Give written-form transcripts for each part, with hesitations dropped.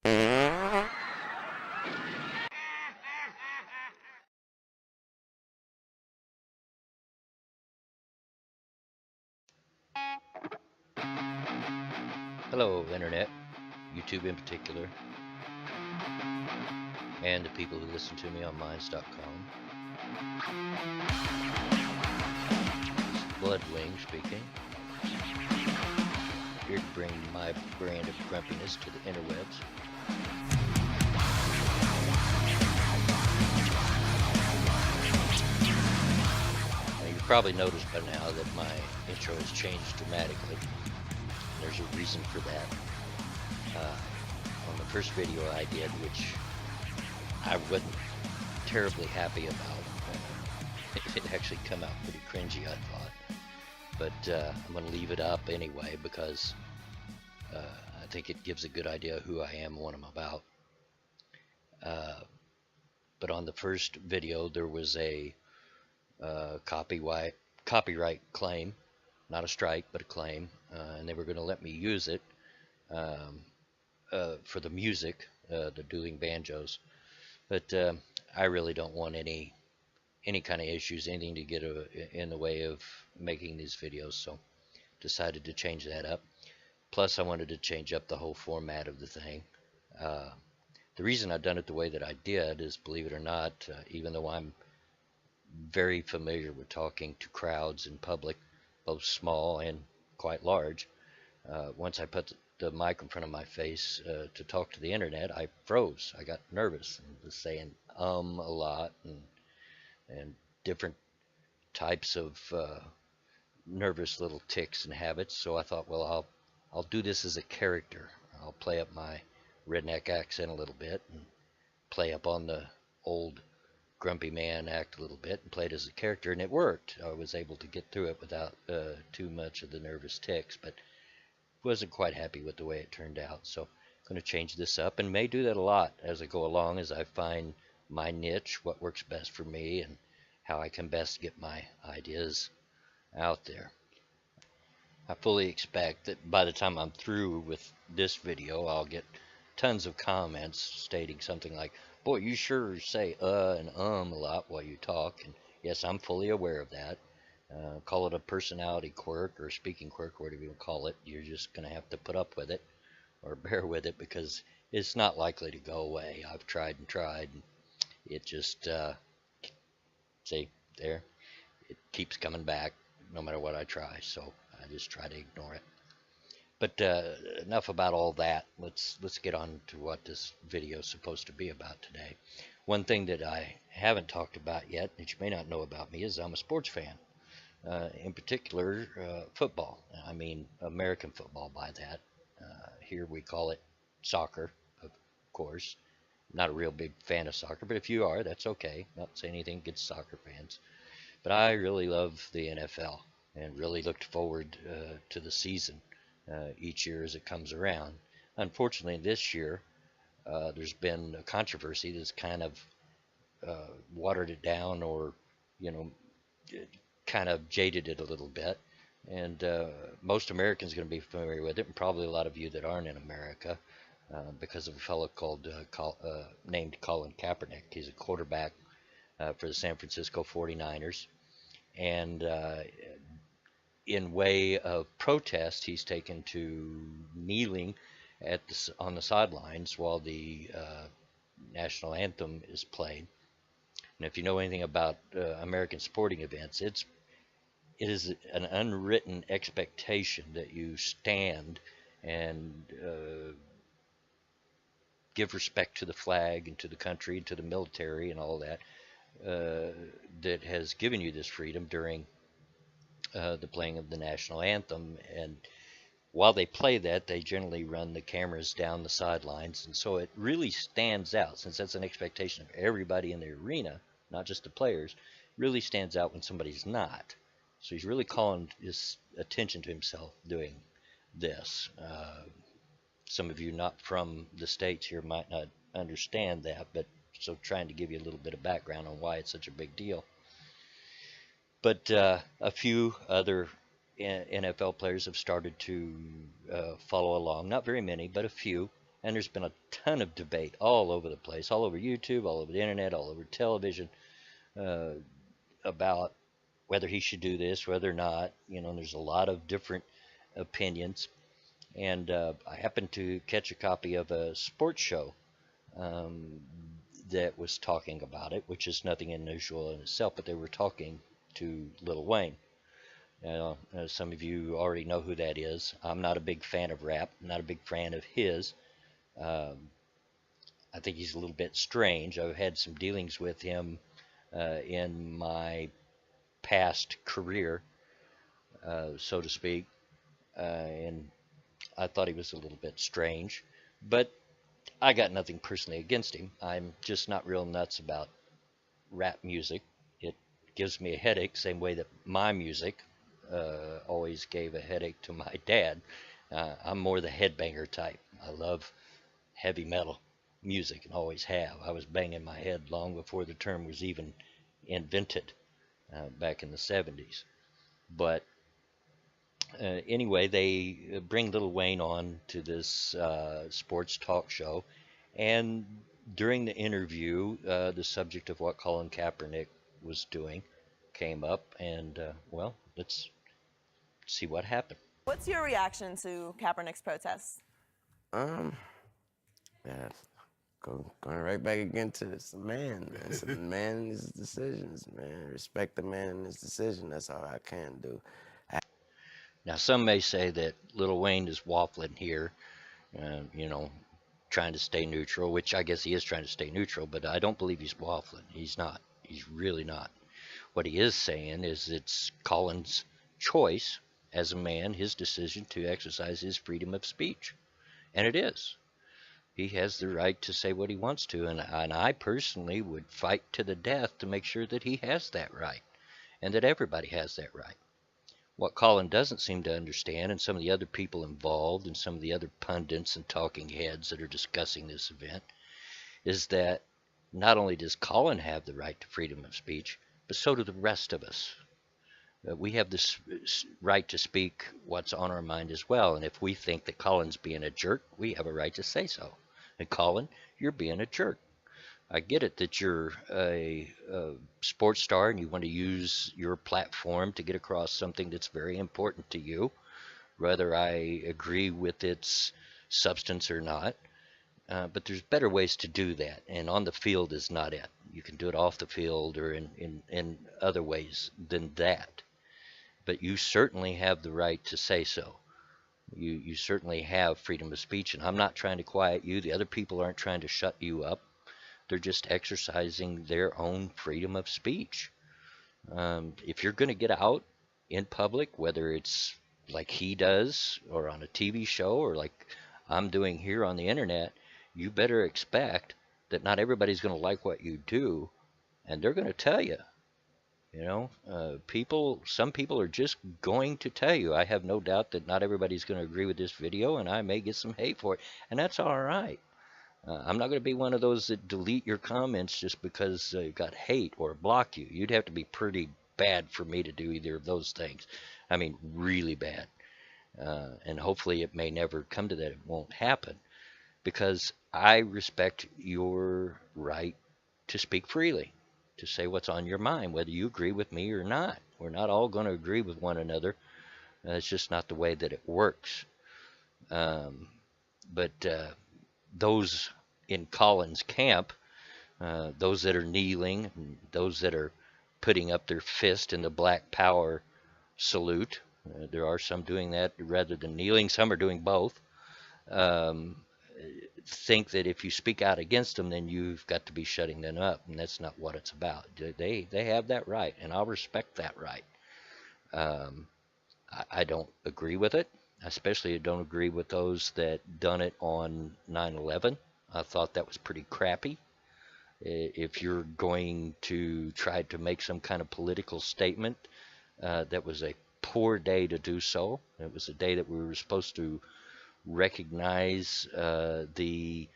Hello, Internet, YouTube in particular, and the people who listen to me on Minds.com. Bloodwing speaking. Here to bring my brand of grumpiness to the interwebs. Now, you've probably noticed by now that my intro has changed dramatically. There's a reason for that. On the first video I did, which I wasn't terribly happy about, it actually come out pretty cringy, I thought. But I'm going to leave it up anyway because I think it gives a good idea of who I am and what I'm about. But on the first video there was a copyright claim, not a strike but a claim, and they were going to let me use it for the music, the dueling banjos. But I really don't want any kind of issues, anything to get in the way of making these videos, so decided to change that up. Plus I wanted to change up the whole format of the thing. The reason I've done it the way that I did is, believe it or not, even though I'm very familiar with talking to crowds in public, both small and quite large, once I put the mic in front of my face to talk to the internet, I froze. I got nervous and was saying a lot and different types of nervous little tics and habits. So I thought, well, I'll do this as a character. I'll play up my redneck accent a little bit and play up on the old grumpy man act a little bit and play it as a character, and it worked. I was able to get through it without too much of the nervous tics, but wasn't quite happy with the way it turned out. So I'm going to change this up, and may do that a lot as I go along, as I find my niche, what works best for me, and how I can best get my ideas out there. I fully expect that by the time I'm through with this video, I'll get tons of comments stating something like, "Boy, you sure say and a lot while you talk." And yes, I'm fully aware of that. Call it a personality quirk or speaking quirk, whatever you call it. You're just going to have to put up with it or bear with it, because it's not likely to go away. I've tried and tried, and it just, see, there, it keeps coming back no matter what I try, so I just try to ignore it. But enough about all that. Let's get on to what this video is supposed to be about today. One thing that I haven't talked about yet, that you may not know about me, is I'm a sports fan. In particular, football. I mean American football by that. Here we call it soccer, of course. Not a real big fan of soccer, but if you are, that's okay. Not saying anything against soccer fans. But I really love the NFL and really looked forward to the season each year as it comes around. Unfortunately, this year there's been a controversy that's kind of watered it down, or kind of jaded it a little bit, and most Americans are going to be familiar with it, and probably a lot of you that aren't in America, because of a fellow named Colin Kaepernick. He's a quarterback for the San Francisco 49ers, and in way of protest, he's taken to kneeling on the sidelines while the national anthem is played. And if you know anything about American sporting events, it is an unwritten expectation that you stand and give respect to the flag and to the country and to the military and all that that has given you this freedom during the playing of the national anthem. And while they play that, they generally run the cameras down the sidelines, and so it really stands out, since that's an expectation of everybody in the arena, not just the players. Really stands out when somebody's not. So he's really calling his attention to himself doing this. Some of you not from the States here might not understand that, but so trying to give you a little bit of background on why it's such a big deal. But a few other NFL players have started to follow along. Not very many, but a few. And there's been a ton of debate all over the place, all over YouTube, all over the internet, all over television, uh, about whether he should do this, whether or not. There's a lot of different opinions. And I happened to catch a copy of a sports show um, that was talking about it, which is nothing unusual in itself, but they were talking to Lil Wayne. Some of you already know who that is. I'm not a big fan of rap, not a big fan of his. Um, I think he's a little bit strange. I've had some dealings with him in my past career, so to speak, and I thought he was a little bit strange. But I got nothing personally against him. I'm just not real nuts about rap music. It gives me a headache, same way that my music always gave a headache to my dad. I'm more the headbanger type. I love heavy metal music and always have. I was banging my head long before the term was even invented back in the 70s. But anyway, they bring Lil Wayne on to this sports talk show, and during the interview, the subject of what Colin Kaepernick was doing came up, and well, let's see what happened. What's your reaction to Kaepernick's protests? Yeah, going right back again to it's a man, man. It's a man and his decisions, man. Respect the man and his decision. That's all I can do. Now, some may say that Lil Wayne is waffling here, you know, trying to stay neutral, which I guess he is trying to stay neutral, but I don't believe he's waffling. He's not. He's really not. What he is saying is it's Colin's choice as a man, his decision to exercise his freedom of speech. And it is. He has the right to say what he wants to, and I personally would fight to the death to make sure that he has that right, and that everybody has that right. What Colin doesn't seem to understand, and some of the other people involved, and some of the other pundits and talking heads that are discussing this event, is that not only does Colin have the right to freedom of speech, but so do the rest of us. We have this right to speak what's on our mind as well, and if we think that Colin's being a jerk, we have a right to say so. And Colin, you're being a jerk. I get it that you're a sports star and you want to use your platform to get across something that's very important to you, whether I agree with its substance or not. But there's better ways to do that, and on the field is not it. You can do it off the field or in other ways than that. But you certainly have the right to say so. You certainly have freedom of speech, and I'm not trying to quiet you. The other people aren't trying to shut you up. They're just exercising their own freedom of speech. If you're going to get out in public, whether it's like he does or on a TV show or like I'm doing here on the internet, you better expect that not everybody's going to like what you do, and they're going to tell you. Some people are just going to tell you. I have no doubt that not everybody's going to agree with this video, and I may get some hate for it, and that's all right. I'm not going to be one of those that delete your comments just because you got hate or block you. You'd have to be pretty bad for me to do either of those things. I mean, really bad. And hopefully it may never come to that. It won't happen, because I respect your right to speak freely, to say what's on your mind, whether you agree with me or not. We're not all going to agree with one another. It's just not the way that it works. But those in Colin's camp, those that are kneeling, those that are putting up their fist in the Black Power salute, there are some doing that rather than kneeling. Some are doing both. Think that if you speak out against them, then you've got to be shutting them up, and that's not what it's about. They have that right, and I'll respect that right. I don't agree with it. Especially I don't agree with those that done it on 9/11. I thought that was pretty crappy. If you're going to try to make some kind of political statement, that was a poor day to do so. It was a day that we were supposed to recognize the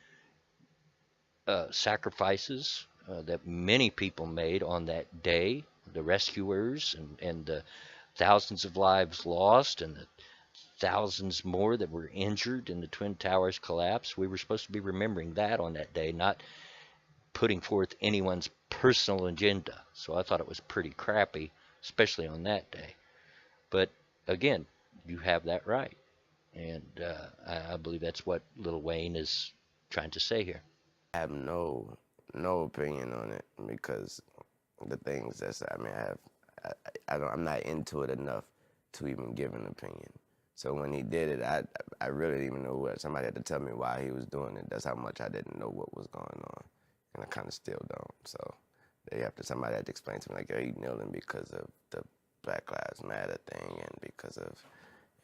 sacrifices that many people made on that day, the rescuers and the thousands of lives lost, and the thousands more that were injured in the Twin Towers collapse. We were supposed to be remembering that on that day, not putting forth anyone's personal agenda. So I thought it was pretty crappy, especially on that day. But again, you have that right. And I believe that's what Lil Wayne is trying to say here. I have no opinion on it because the things that's, I mean, I'm not into it enough to even give an opinion. So when he did it, I really didn't even know what, somebody had to tell me why he was doing it. That's how much I didn't know what was going on. And I kind of still don't. So somebody had to explain to me, like, yo, you kneeling because of the Black Lives Matter thing and because of,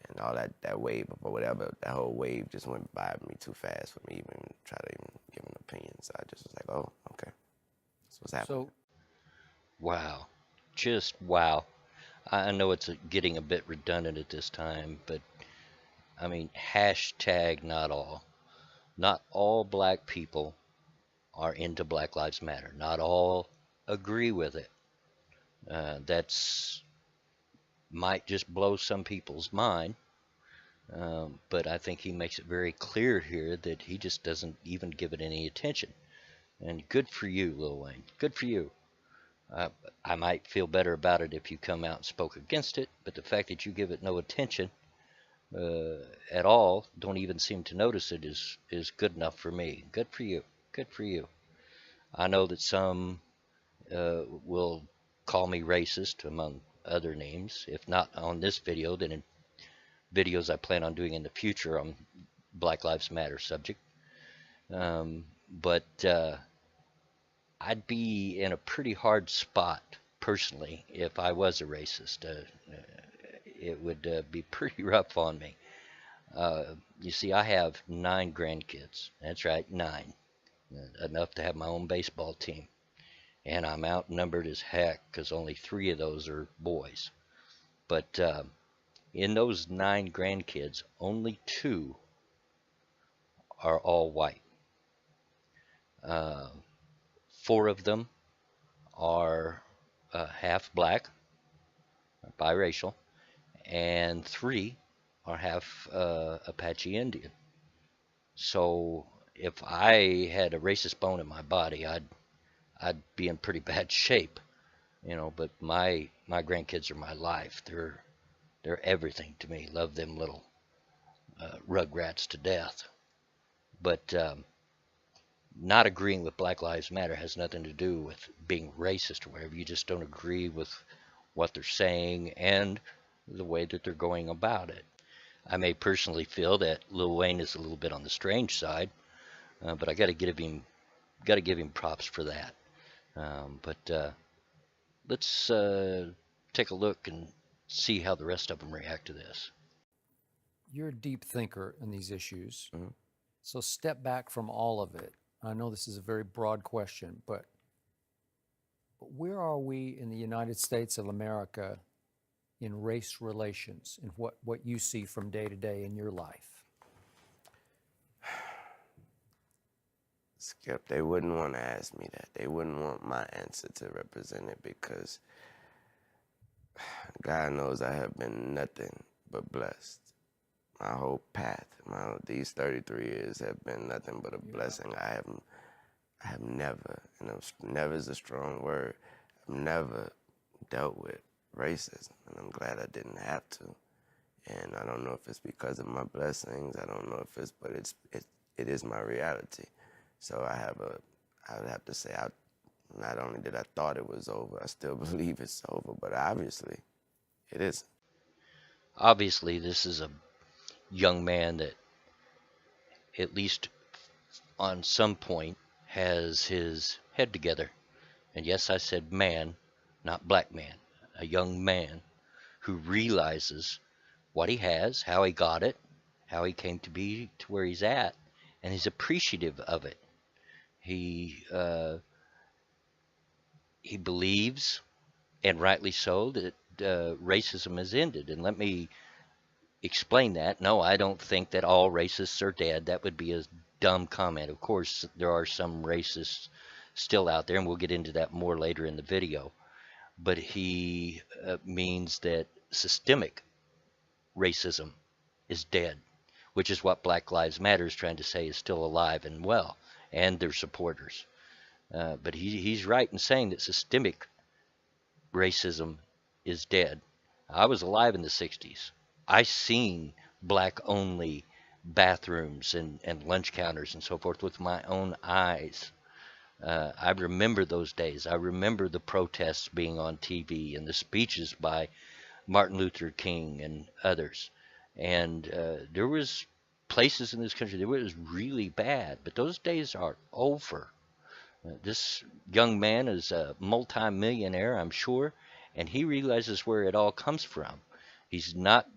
and all that wave or whatever, that whole wave just went by me too fast for me even try to even give an opinion. So I just was like, oh, okay. That's what's happening. So, wow. Just wow. I know it's getting a bit redundant at this time, but I mean, hashtag not all. Not all black people are into Black Lives Matter. Not all agree with it. That's might just blow some people's mind. But I think he makes it very clear here that he just doesn't even give it any attention. And good for you, Lil Wayne. Good for you. I might feel better about it if you come out and spoke against it, but the fact that you give it no attention at all, don't even seem to notice it, is good enough for me. Good for you. Good for you. I know that some will call me racist, among other names. If not on this video, then in videos I plan on doing in the future on Black Lives Matter subject. But I'd be in a pretty hard spot personally if I was a racist. It would be pretty rough on me. You see, I have 9 grandkids. That's right, 9. Enough to have my own baseball team. And I'm outnumbered as heck because only 3 of those are boys. But in those 9 grandkids, only 2 are all white. 4 of them are half black, biracial, and 3 are half Apache Indian. So if I had a racist bone in my body, I'd be in pretty bad shape, you know. But my grandkids are my life. They're everything to me. Love them little rugrats to death. But not agreeing with Black Lives Matter has nothing to do with being racist or whatever. You just don't agree with what they're saying and the way that they're going about it. I may personally feel that Lil Wayne is a little bit on the strange side, but I got to give him props for that. But let's take a look and see how the rest of them react to this. You're a deep thinker in these issues. Mm-hmm. So step back from all of it. I know this is a very broad question, but where are we in the United States of America in race relations and what you see from day to day in your life? Skip, they wouldn't want to ask me that. They wouldn't want my answer to represent it because God knows I have been nothing but blessed. My whole path, these 33 years have been nothing but a blessing. I have never, and never is a strong word, I've never dealt with racism, and I'm glad I didn't have to. And I don't know if it's because of my blessings, I don't know if it's, but it is my reality. So I would have to say, not only did I thought it was over, I still believe it's over, but obviously it isn't. Obviously, this is a young man that, at least on some point, has his head together. And yes, I said man, not black man. A young man who realizes what he has, how he got it, how he came to be to where he's at, and he's appreciative of it. He believes, and rightly so, that racism has ended. And let me explain that. No, I don't think that all racists are dead. That would be a dumb comment. Of course, there are some racists still out there, and we'll get into that more later in the video. But he means that systemic racism is dead, which is what Black Lives Matter is trying to say is still alive and well, and their supporters. But he's right in saying that systemic racism is dead. I was alive in the 60s. I seen black only bathrooms and lunch counters and so forth with my own eyes. I remember those days. I remember the protests being on TV and the speeches by Martin Luther King and others. And there was places in this country that was really bad, but those days are over. This young man is a multi-millionaire, I'm sure, and he realizes where it all comes from. He's not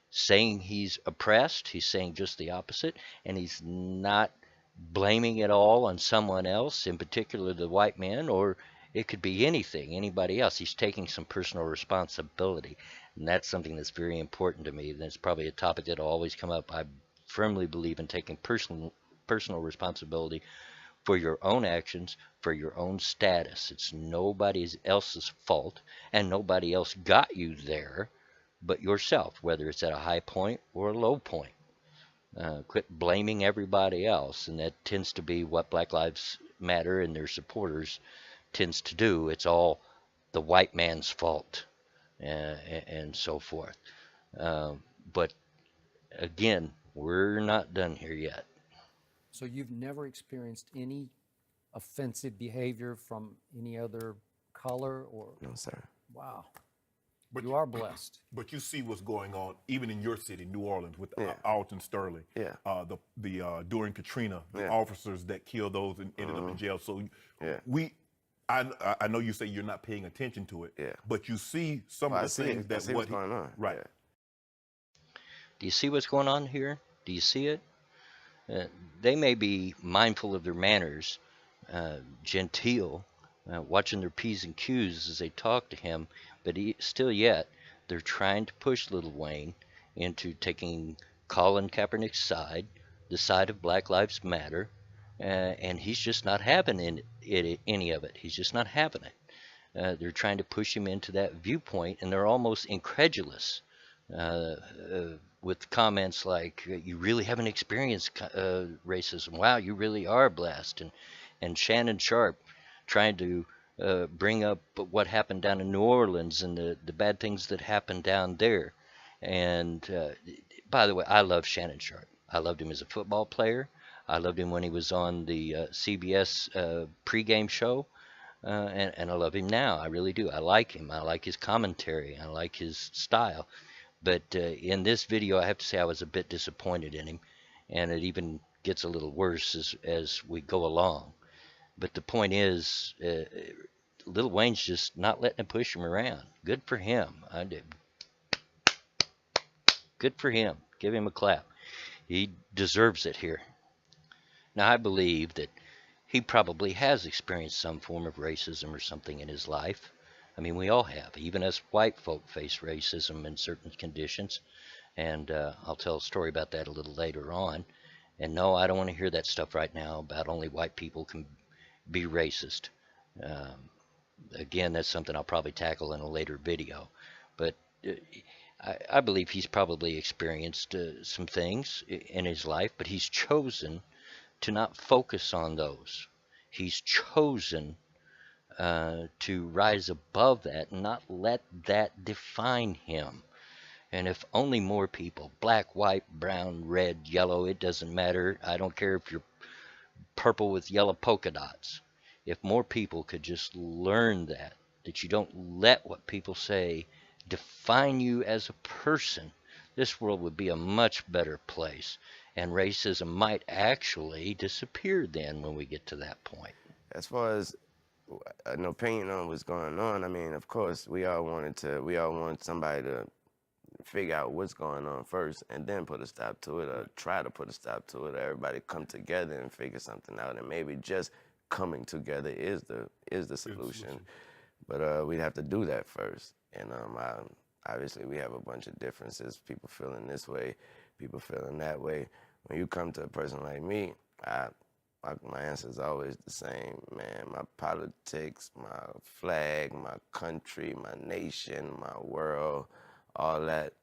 saying he's oppressed, he's saying just the opposite, and he's not blaming it all on someone else, in particular the white man, or it could be anything, anybody else. He's taking some personal responsibility, and that's something that's very important to me, and it's probably a topic that'll always come up. I firmly believe in taking personal responsibility for your own actions, for your own status. It's nobody else's fault, and nobody else got you there but yourself, whether it's at a high point or a low point. Quit blaming everybody else, and that tends to be what Black Lives Matter and their supporters tends to do. It's all the white man's fault, and so forth. But again, we're not done here yet. So you've never experienced any offensive behavior from any other color or? No, sir. Wow. But You are blessed. But you see what's going on even in your city, New Orleans, with Yeah. Alton Sterling. Yeah. During Katrina, the Yeah. officers that killed those and ended up in jail. So Yeah. I know you say you're not paying attention to it. Yeah. But you see some Well, of I the see things it. I that see what's going on. Right. Yeah. Do you see what's going on here? Do you see it? They may be mindful of their manners, genteel, watching their P's and Q's as they talk to him, but still yet, they're trying to push Lil Wayne into taking Colin Kaepernick's side, the side of Black Lives Matter, and he's just not having any of it. He's just not having it. They're trying to push him into that viewpoint, and they're almost incredulous with comments like, "You really haven't experienced racism. Wow, you really are blessed." And Shannon Sharp trying to bring up what happened down in New Orleans and the bad things that happened down there. And by the way, I love Shannon Sharp. I loved him as a football player. I loved him when he was on the CBS pregame show. And I love him now. I really do. I like him. I like his commentary. I like his style. But in this video, I have to say I was a bit disappointed in him. And it even gets a little worse as we go along. But the point is, Lil Wayne's just not letting him push him around. Good for him. I did. Good for him. Give him a clap. He deserves it here. Now, I believe that he probably has experienced some form of racism or something in his life. I mean, we all have. Even us white folk face racism in certain conditions. And I'll tell a story about that a little later on. And no, I don't want to hear that stuff right now about only white people can be racist. Again, that's something I'll probably tackle in a later video. But I believe he's probably experienced some things in his life, but he's chosen to not focus on those. He's chosen to rise above that and not let that define him. And if only more people, black, white, brown, red, yellow, it doesn't matter. I don't care if you're purple with yellow polka dots. If more people could just learn that you don't let what people say define you as a person, this world would be a much better place. And racism might actually disappear then when we get to that point. As far as an opinion on what's going on, I mean, of course, we all want somebody to figure out what's going on first and then put a stop to it, or try to put a stop to it, or everybody come together and figure something out, and maybe just coming together is the solution. But we'd have to do that first. And obviously we have a bunch of differences, people feeling this way, people feeling that way. When you come to a person like me, my answer is always the same, man. My politics, my flag, my country, my nation, my world, all that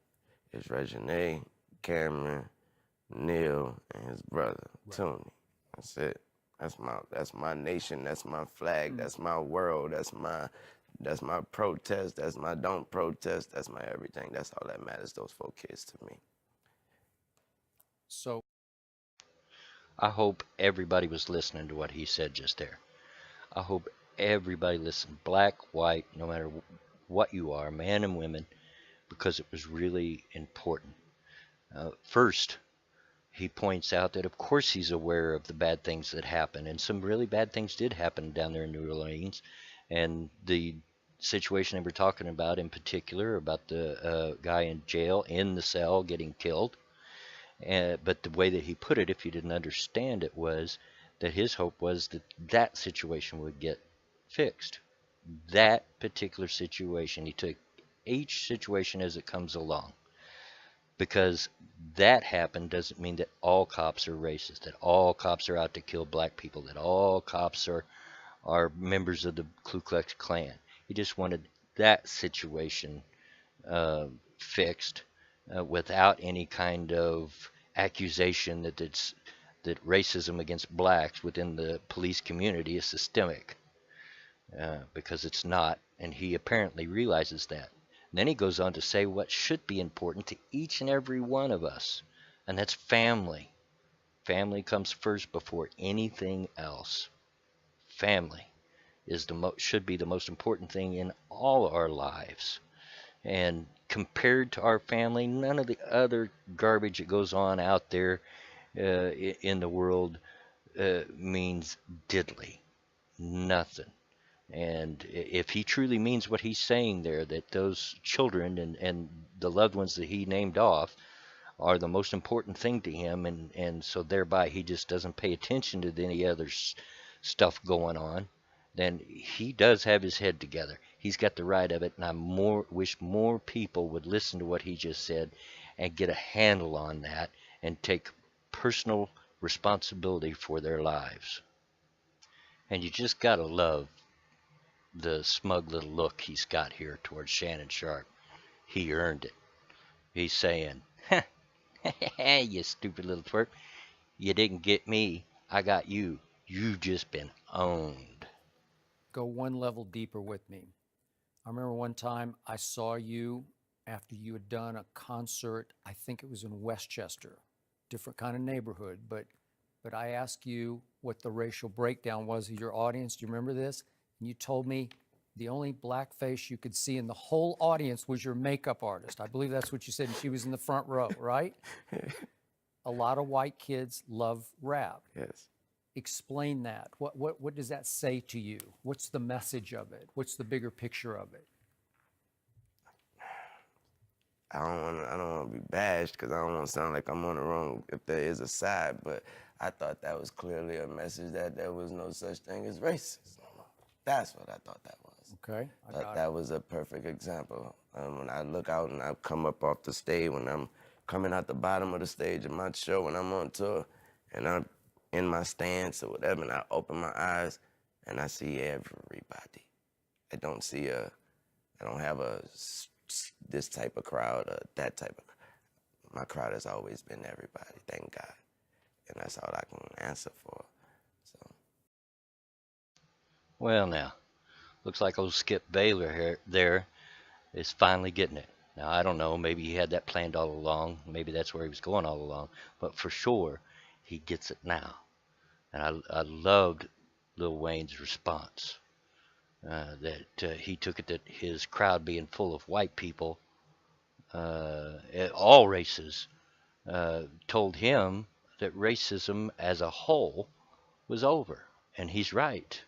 is Regine. Cameron, Neil, and his brother, Tony. That's it. That's my nation. That's my flag. That's my world. That's my protest. That's my don't protest. That's my everything. That's all that matters. Those 4 kids to me. So I hope everybody was listening to what he said just there. I hope everybody listened, black, white, no matter what you are, man and women, because it was really important. First, he points out that of course he's aware of the bad things that happen, and some really bad things did happen down there in New Orleans, and the situation they were talking about in particular, about the guy in jail, in the cell, getting killed. But the way that he put it, if you didn't understand it, was that his hope was that that situation would get fixed. That particular situation, he took each situation as it comes along. Because that happened doesn't mean that all cops are racist, that all cops are out to kill black people, that all cops are members of the Ku Klux Klan. He just wanted that situation fixed without any kind of accusation that racism against blacks within the police community is systemic, because it's not, and he apparently realizes that. And then he goes on to say what should be important to each and every one of us, and that's family. Family comes first before anything else. Family is should be the most important thing in all our lives. And compared to our family, none of the other garbage that goes on out there in the world means diddly. Nothing. And if he truly means what he's saying there, that those children and the loved ones that he named off are the most important thing to him, and so thereby he just doesn't pay attention to any other stuff going on, then he does have his head together. He's got the right of it, and I wish more people would listen to what he just said and get a handle on that and take personal responsibility for their lives. And you just gotta love the smug little look he's got here towards Shannon Sharpe. He earned it. He's saying, you stupid little twerp, you didn't get me, I got you. You've just been owned. go one level deeper with me. I remember one time I saw you after you had done a concert, I think it was in Westchester, different kind of neighborhood, but I asked you what the racial breakdown was of your audience. Do you remember this? And you told me the only black face you could see in the whole audience was your makeup artist. I believe that's what you said, and she was in the front row, right? A lot of white kids love rap. Yes. Explain that. What does that say to you? What's the message of it? What's the bigger picture of it? I don't want to be bashed because I don't want to sound like I'm on the wrong if there is a side, but I thought that was clearly a message that there was no such thing as racism. That's what I thought that was. Okay. That was a perfect example. When I look out and I come up off the stage, when I'm coming out the bottom of the stage of my show, when I'm on tour, and I'm in my stance or whatever, and I open my eyes and I see everybody. I don't have this type of crowd or that type of crowd. My crowd has always been everybody, thank God. And that's all I can answer for. So. Well, now, looks like old Skip Baylor there is finally getting it. Now, I don't know, maybe he had that planned all along. Maybe that's where he was going all along. But for sure, he gets it now. And I loved Lil Wayne's response. That he took it that his crowd being full of white people, all races, told him that racism as a whole was over. And he's right.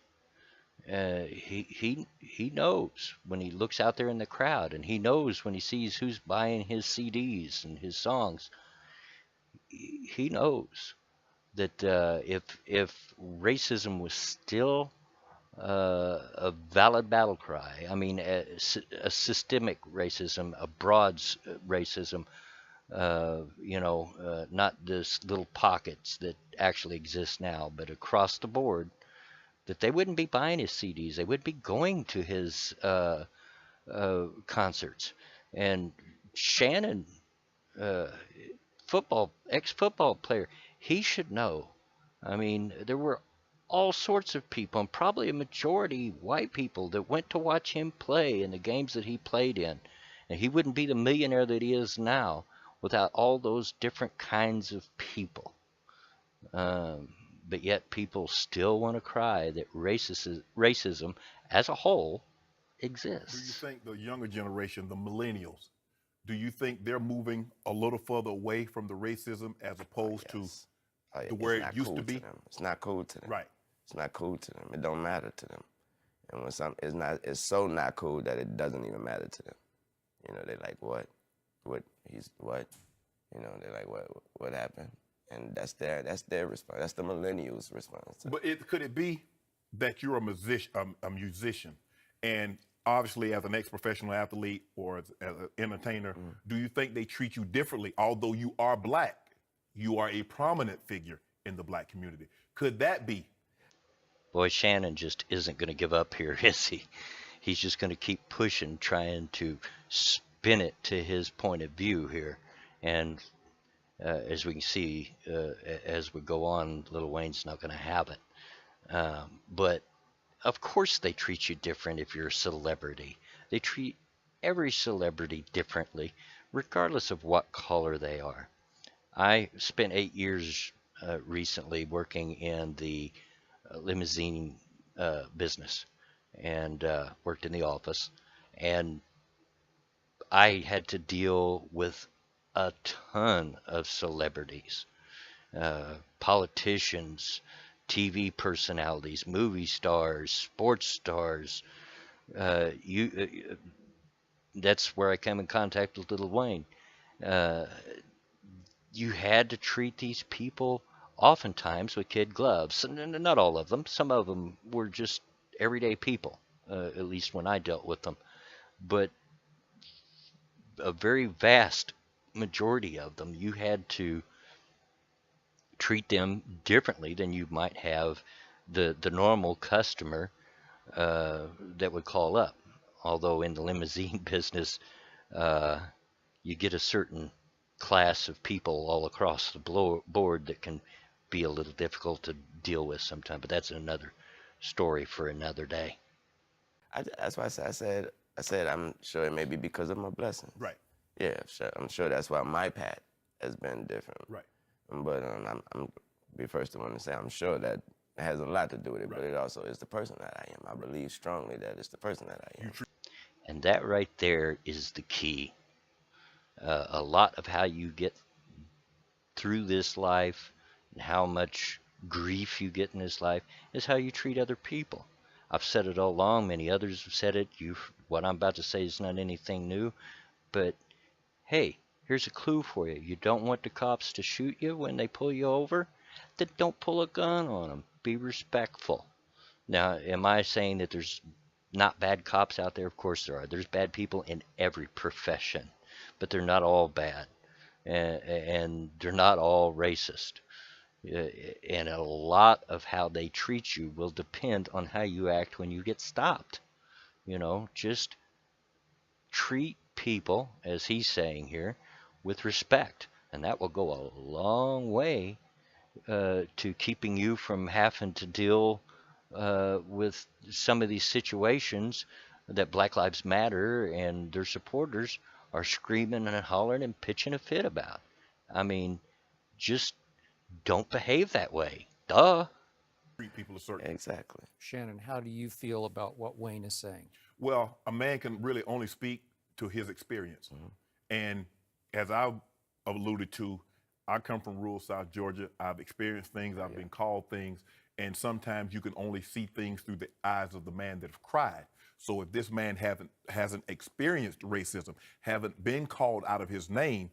He knows when he looks out there in the crowd, and he knows when he sees who's buying his CDs and his songs. He knows that if racism was still a valid battle cry, I mean a systemic racism, a broad racism, not this little pockets that actually exist now, but across the board, that they wouldn't be buying his CDs. They would be going to his concerts. And Shannon ex-football player. He should know. I mean, there were all sorts of people, and probably a majority white people, that went to watch him play in the games that he played in. And he wouldn't be the millionaire that he is now without all those different kinds of people. But yet people still want to cry that racism as a whole Do you exists. think the younger generation, the millennials, do you think they're moving a little further away from the racism as opposed Yes. Oh, yeah, to where it's it not used cool to be? them. It's not cool to them. Right. It's not cool to them. It don't matter to them. And when it's so not cool that it doesn't even matter to them. You know, they're like, what? What? He's what? You know, they're like, what happened? And that's their response. That's the millennials' response. But could it be that you're a musician, and obviously as an ex-professional athlete or as an entertainer, do you think they treat you differently? Although you are black, you are a prominent figure in the black community. Could that be? Boy, Shannon just isn't going to give up here, is he? He's just going to keep pushing, trying to spin it to his point of view here. And as we can see, as we go on, Lil Wayne's not going to have it. But of course they treat you different if you're a celebrity. They treat every celebrity differently, regardless of what color they are. I spent 8 years recently working in the limousine business, and worked in the office. And I had to deal with a ton of celebrities, politicians, TV personalities, movie stars, sports stars. That's where I came in contact with Lil Wayne. You had to treat these people oftentimes with kid gloves. Not all of them. Some of them were just everyday people, at least when I dealt with them. But a very vast majority of them, you had to treat them differently than you might have the normal customer that would call up. Although in the limousine business, you get a certain class of people all across the board that can be a little difficult to deal with sometimes. But that's another story for another day. That's why I said I'm sure it may be because of my blessing. Right. Yeah, sure. I'm sure that's why my path has been different. Right. But I'm be first to want to say I'm sure that it has a lot to do with it, Right. but it also is the person that I am. I believe strongly that it's the person that I am. And that right there is the key. A lot of how you get through this life and how much grief you get in this life is how you treat other people. I've said it all along. Many others have said it. What I'm about to say is not anything new. But hey, here's a clue for you. You don't want the cops to shoot you when they pull you over? Then don't pull a gun on them. Be respectful. Now, am I saying that there's not bad cops out there? Of course there are. There's bad people in every profession, but they're not all bad, and they're not all racist. And a lot of how they treat you will depend on how you act when you get stopped. Just treat people, as he's saying here, with respect, and that will go a long way to keeping you from having to deal with some of these situations that Black Lives Matter and their supporters are screaming and hollering and pitching a fit about. I mean, just don't behave that way. Duh. Treat people a certain. Exactly. Shannon, how do you feel about what Wayne is saying? Well, a man can really only speak to his experience. And as I've alluded to, I come from rural South Georgia. I've experienced things, I've been called things, and sometimes you can only see things through the eyes of the man that have cried. So if this man hasn't experienced racism, haven't been called out of his name,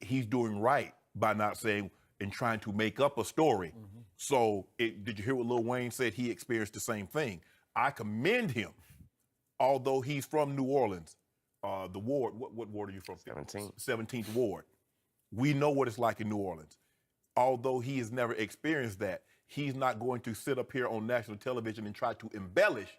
he's doing right by not saying and trying to make up a story. So did you hear what Lil Wayne said? He experienced the same thing. I commend him, although he's from New Orleans. The ward, what ward are you from? 17th Ward. We know what it's like in New Orleans. Although he has never experienced that, he's not going to sit up here on national television and try to embellish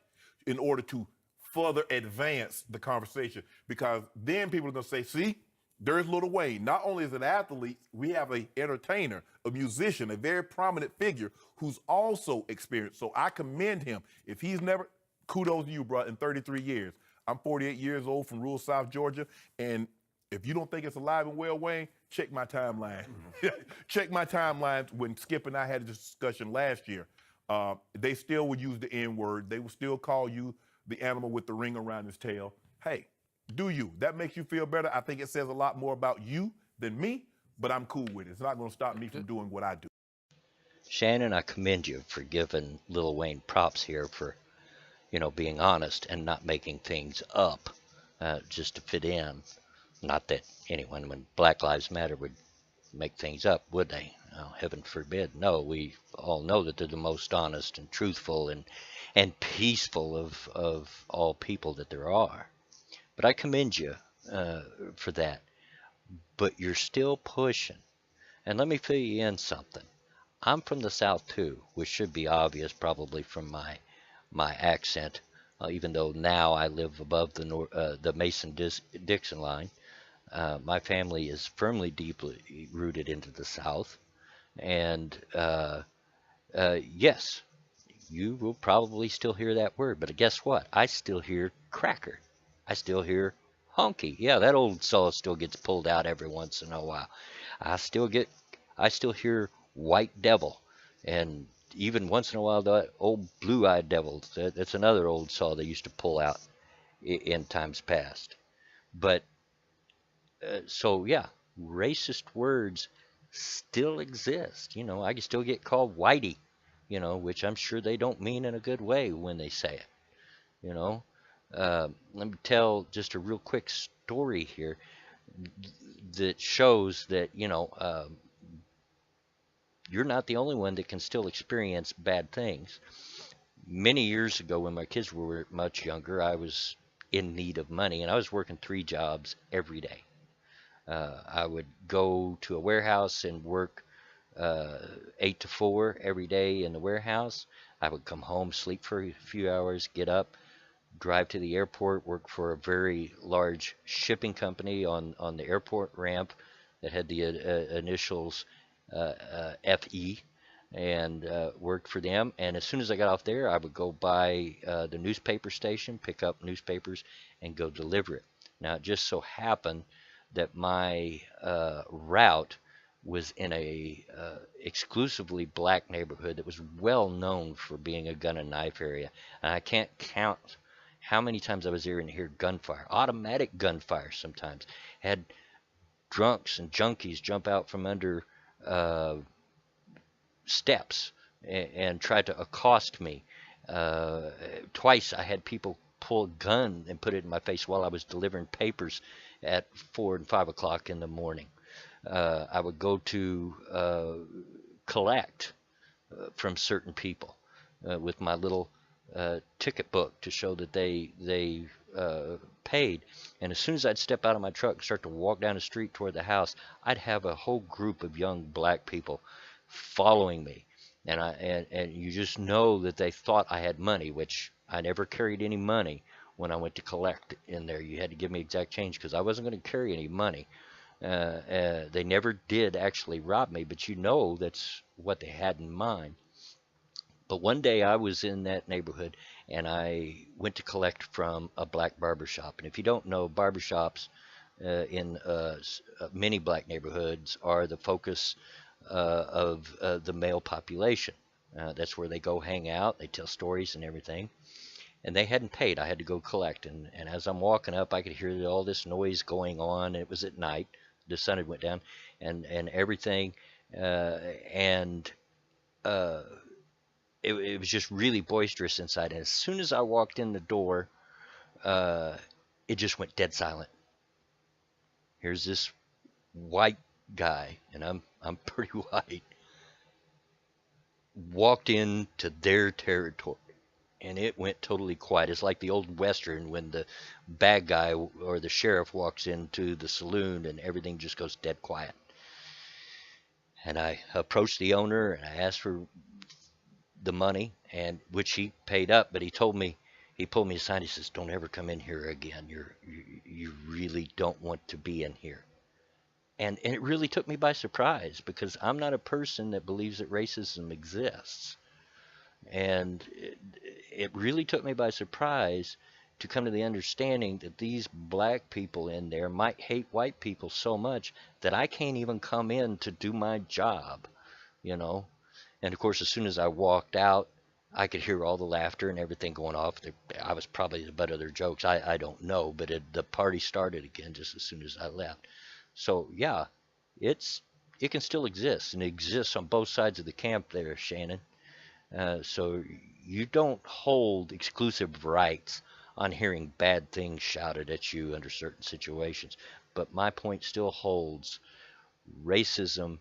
in order to further advance the conversation, because then people are going to say, see, There's Lil Wayne. Not only is an athlete, we have an entertainer, a musician, a very prominent figure who's also experienced. So I commend him. If he's never, kudos to you, bro, in 33 years. I'm 48 years old from rural South Georgia, and if you don't think it's alive and well, Wayne, check my timeline. Check my timeline when Skip and I had a discussion last year. They still would use the N-word. They would still call you the animal with the ring around his tail. Hey, do you? That makes you feel better. I think it says a lot more about you than me, but I'm cool with it. It's not going to stop me from doing what I do. Shannon, I commend you for giving Lil Wayne props here for, being honest and not making things up just to fit in. Not that anyone, when Black Lives Matter, would make things up, would they? Oh, heaven forbid. No, we all know that they're the most honest and truthful and peaceful of all people that there are. But I commend you for that. But you're still pushing. And let me fill you in something. I'm from the South too, which should be obvious probably from my accent, even though now I live above the Mason-Dixon line. My family is firmly, deeply rooted into the South. And yes, you will probably still hear that word. But guess what? I still hear cracker. I still hear honky. Yeah, that old saw still gets pulled out every once in a while. I still hear white devil, and even once in a while the old blue-eyed devil. That's another old saw they used to pull out in times past. But so yeah, racist words still exist. I can still get called whitey, which I'm sure they don't mean in a good way when they say it. Let me tell just a real quick story here that shows that you're not the only one that can still experience bad things. Many years ago, when my kids were much younger, I was in need of money, and I was working 3 jobs every day. I would go to a warehouse and work 8 to 4 every day in the warehouse. I would come home, sleep for a few hours, get up, drive to the airport, work for a very large shipping company on the airport ramp that had the initials FE, and worked for them. And as soon as I got off there, I would go by the newspaper station, pick up newspapers, and go deliver it. Now, it just so happened that my route was in a exclusively black neighborhood that was well known for being a gun and knife area. And I can't count how many times I was there and hear gunfire, automatic gunfire sometimes. Had drunks and junkies jump out from under steps and tried to accost me. Twice I had people pull a gun and put it in my face while I was delivering papers at 4 and 5 o'clock in the morning. I would go to collect from certain people with my little ticket book to show that they paid. And as soon as I'd step out of my truck and start to walk down the street toward the house, I'd have a whole group of young black people following me. And you just know that they thought I had money, which I never carried any money when I went to collect in there. You had to give me exact change because I wasn't going to carry any money. They never did actually rob me, but that's what they had in mind. But one day I was in that neighborhood and I went to collect from a black barbershop. And if you don't know, barbershops in many black neighborhoods are the focus of the male population. That's where they go hang out, they tell stories and everything. And they hadn't paid. I had to go collect. And as I'm walking up, I could hear all this noise going on. And it was at night. The sun had went down and everything. It was just really boisterous inside. And as soon as I walked in the door, it just went dead silent. Here's this white guy, and I'm pretty white, walked into their territory, and it went totally quiet. It's like the old Western when the bad guy or the sheriff walks into the saloon and everything just goes dead quiet. And I approached the owner and I asked for the money, and which he paid up, but he pulled me aside. He says, "Don't ever come in here again. You really don't want to be in here." and it really took me by surprise because I'm not a person that believes that racism exists. And it really took me by surprise to come to the understanding that these black people in there might hate white people so much that I can't even come in to do my job, you know. And of course, as soon as I walked out, I could hear all the laughter and everything going off. I was probably the butt of their jokes. I don't know, but the party started again just as soon as I left. So yeah, it can still exist, and it exists on both sides of the camp there, Shannon. So you don't hold exclusive rights on hearing bad things shouted at you under certain situations. But my point still holds. Racism,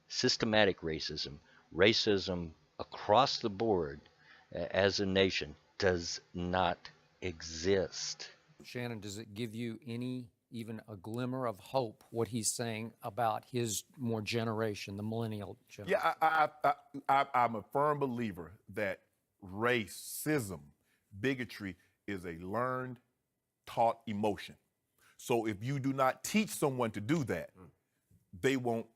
systematic racism, racism across the board as a nation does not exist. Shannon, does it give you even a glimmer of hope what he's saying about his more generation, the millennial generation? Yeah, I'm a firm believer that racism, bigotry is a learned, taught emotion. So if you do not teach someone to do that, they won't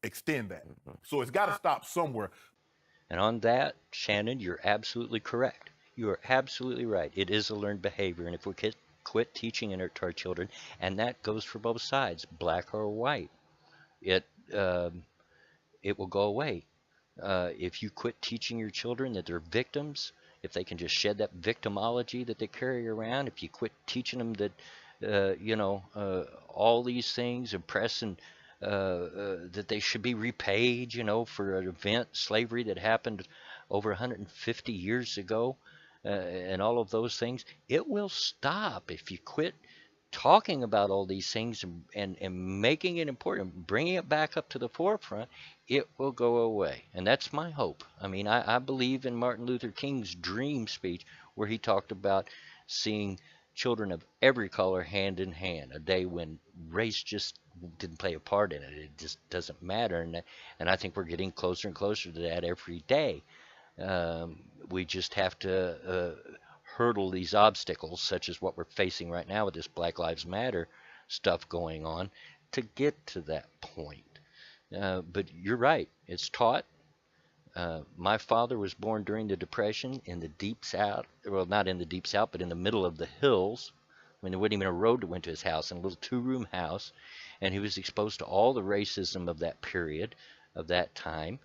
extend that. So it's got to stop somewhere. And on that, Shannon, you're absolutely correct. You are absolutely right. It is a learned behavior, and if we quit teaching it to our children, and that goes for both sides, black or white, it will go away. If you quit teaching your children that they're victims, if they can just shed that victimology that they carry around, if you quit teaching them that, all these things, oppressing, that they should be repaid, for an event, slavery that happened over 150 years ago, and all of those things, it will stop if you quit talking about all these things and making it important, bringing it back up to the forefront. It will go away. And that's my hope. I mean, I believe in Martin Luther King's dream speech where he talked about seeing children of every color hand in hand, a day when race just didn't play a part in it. It just doesn't matter. And I think we're getting closer and closer to that every day. We just have to hurdle these obstacles, such as what we're facing right now with this Black Lives Matter stuff going on, to get to that point. But you're right, it's taught. My father was born during the Depression in the Deep South. Well, not in the Deep South, but in the middle of the hills. I mean, there wasn't even a road that went to his house, in a little two-room house. And he was exposed to all the racism of that period, of that time.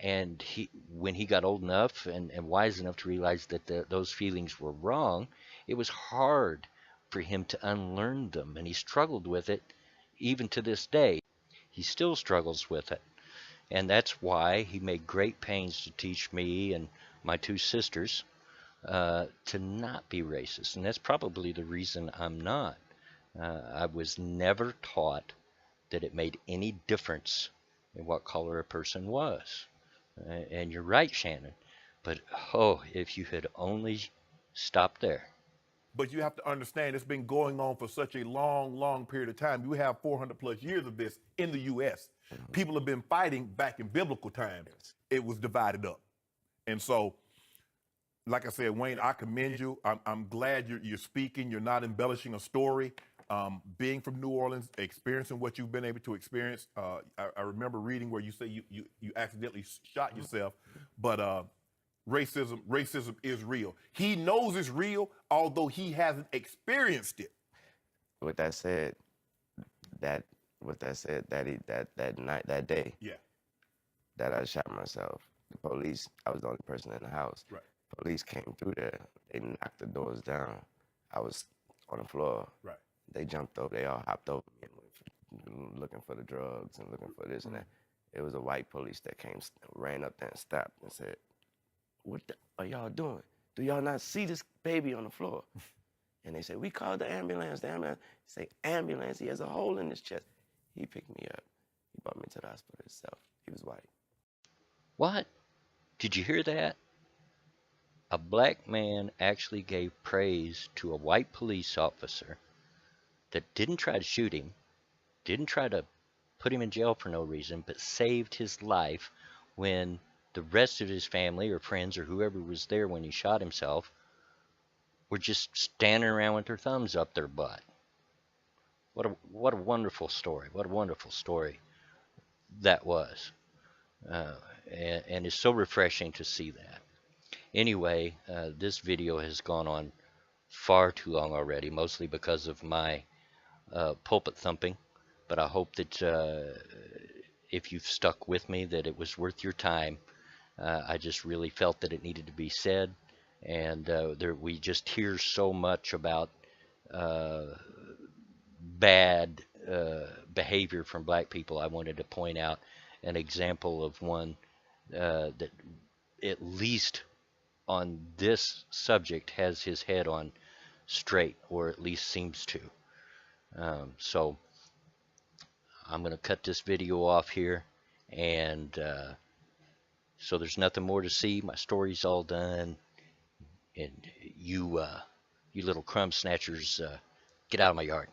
And when he got old enough and wise enough to realize that those feelings were wrong, it was hard for him to unlearn them. And he struggled with it even to this day. He still struggles with it. And that's why he made great pains to teach me and my two sisters to not be racist. And that's probably the reason I'm not. I was never taught that it made any difference in what color a person was. And you're right, Shannon. But, if you had only stopped there. But you have to understand it's been going on for such a long, long period of time. You have 400 plus years of this in the U.S. People have been fighting back in biblical times. It was divided up. And so, like I said, Wayne, I commend you. I'm glad you're speaking. You're not embellishing a story. Being from New Orleans, experiencing what you've been able to experience. I remember reading where you say you accidentally shot yourself, but racism is real. He knows it's real, although he hasn't experienced it. With that said, that night, that day, Yeah. that I shot myself, the police, I was the only person in the house. Right. Police came through there. They knocked the doors down. I was on the floor. Right. They jumped over. They all hopped over me and went looking for the drugs and looking for this and that. It was a white police that came, ran up there and stopped and said, "What are y'all doing? Do y'all not see this baby on the floor?" And they said, "We called the ambulance. The ambulance." Say, "Ambulance, he has a hole in his chest." He picked me up. He brought me to the hospital himself. He was white. What? Did you hear that? A black man actually gave praise to a white police officer that didn't try to shoot him, didn't try to put him in jail for no reason, but saved his life when the rest of his family or friends or whoever was there when he shot himself were just standing around with their thumbs up their butt. what a wonderful story. What a wonderful story that was. Uh, and it's so refreshing to see that. Anyway, this video has gone on far too long already, mostly because of my pulpit thumping. But I hope that if you've stuck with me, that it was worth your time. I just really felt that it needed to be said, and we just hear so much about bad behavior from black people. I wanted to point out an example of one that at least on this subject has his head on straight, or at least seems to. So I'm going to cut this video off here, and so there's nothing more to see. My story's all done, and you little crumb snatchers, get out of my yard.